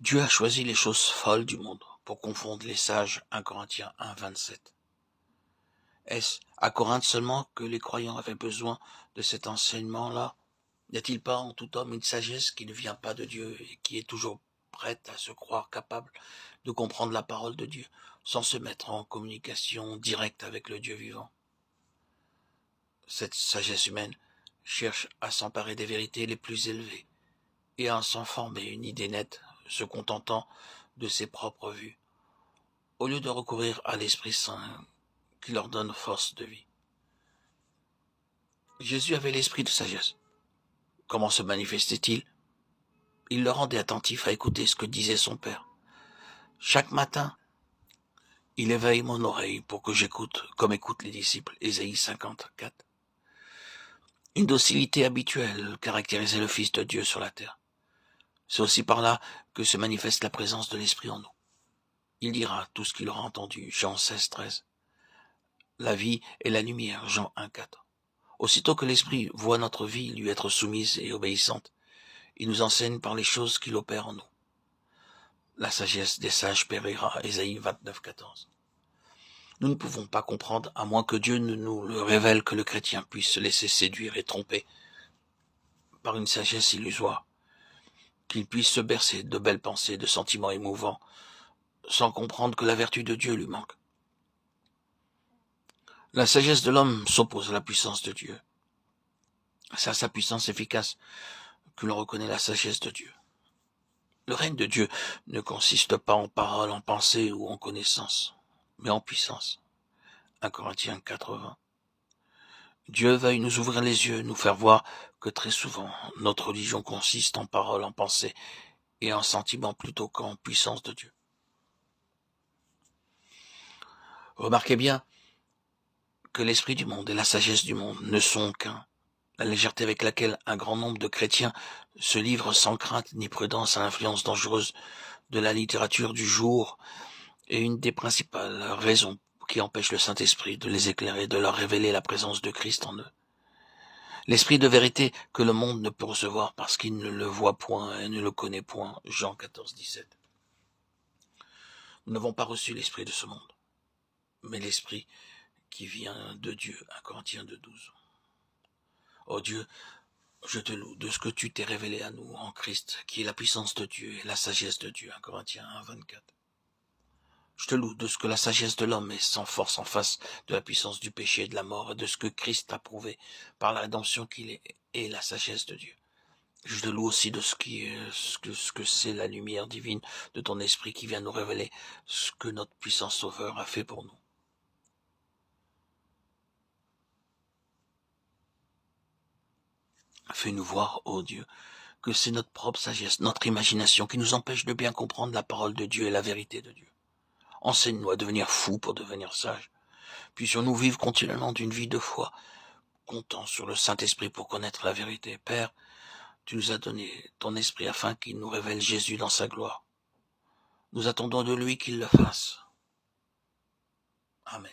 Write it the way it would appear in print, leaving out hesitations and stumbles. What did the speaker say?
Dieu a choisi les choses folles du monde pour confondre les sages. 1 Corinthiens 1, 27. Est-ce à Corinthe seulement que les croyants avaient besoin de cet enseignement-là? N'y a-t-il pas en tout homme une sagesse qui ne vient pas de Dieu et qui est toujours prête à se croire capable de comprendre la parole de Dieu sans se mettre en communication directe avec le Dieu vivant? Cette sagesse humaine cherche à s'emparer des vérités les plus élevées et à s'en former une idée nette, se contentant de ses propres vues, au lieu de recourir à l'Esprit Saint qui leur donne force de vie. Jésus avait l'esprit de sagesse. Comment se manifestait-il? Il le rendait attentif à écouter ce que disait son Père. Chaque matin, il éveille mon oreille pour que j'écoute, comme écoutent les disciples. Ésaïe 54. Une docilité habituelle caractérisait le Fils de Dieu sur la terre. C'est aussi par là que se manifeste la présence de l'Esprit en nous. Il dira tout ce qu'il aura entendu. Jean 16, 13. La vie est la lumière. Jean 1, 4. Aussitôt que l'Esprit voit notre vie lui être soumise et obéissante, il nous enseigne par les choses qu'il opère en nous. La sagesse des sages périra. Ésaïe 29, 14. Nous ne pouvons pas comprendre à moins que Dieu ne nous le révèle que le chrétien puisse se laisser séduire et tromper par une sagesse illusoire, qu'il puisse se bercer de belles pensées, de sentiments émouvants, sans comprendre que la vertu de Dieu lui manque. La sagesse de l'homme s'oppose à la puissance de Dieu. C'est à sa puissance efficace que l'on reconnaît la sagesse de Dieu. Le règne de Dieu ne consiste pas en paroles, en pensée ou en connaissance, mais en puissance. 1 Corinthiens 4:20. Dieu veuille nous ouvrir les yeux, nous faire voir que très souvent, notre religion consiste en paroles, en pensées et en sentiments plutôt qu'en puissance de Dieu. Remarquez bien que l'esprit du monde et la sagesse du monde ne sont qu'un. La légèreté avec laquelle un grand nombre de chrétiens se livrent sans crainte ni prudence à l'influence dangereuse de la littérature du jour est une des principales raisons qui empêchent le Saint-Esprit de les éclairer, de leur révéler la présence de Christ en eux. L'esprit de vérité que le monde ne peut recevoir parce qu'il ne le voit point et ne le connaît point. Jean 14, 17. Nous n'avons pas reçu l'esprit de ce monde, mais l'esprit qui vient de Dieu. 1 Corinthiens 2, 12. Ô Dieu, je te loue de ce que tu t'es révélé à nous en Christ, qui est la puissance de Dieu et la sagesse de Dieu. 1 Corinthiens 1, 24. Je te loue de ce que la sagesse de l'homme est sans force en face de la puissance du péché et de la mort, et de ce que Christ a prouvé par la rédemption qu'il est et la sagesse de Dieu. Je te loue aussi de ce que c'est la lumière divine de ton esprit qui vient nous révéler ce que notre puissant sauveur a fait pour nous. Fais-nous voir, ô Dieu, que c'est notre propre sagesse, notre imagination qui nous empêche de bien comprendre la parole de Dieu et la vérité de Dieu. Enseigne-nous à devenir fous pour devenir sages. Puissions-nous vivre continuellement d'une vie de foi, comptant sur le Saint-Esprit pour connaître la vérité. Père, tu nous as donné ton esprit afin qu'il nous révèle Jésus dans sa gloire. Nous attendons de lui qu'il le fasse. Amen.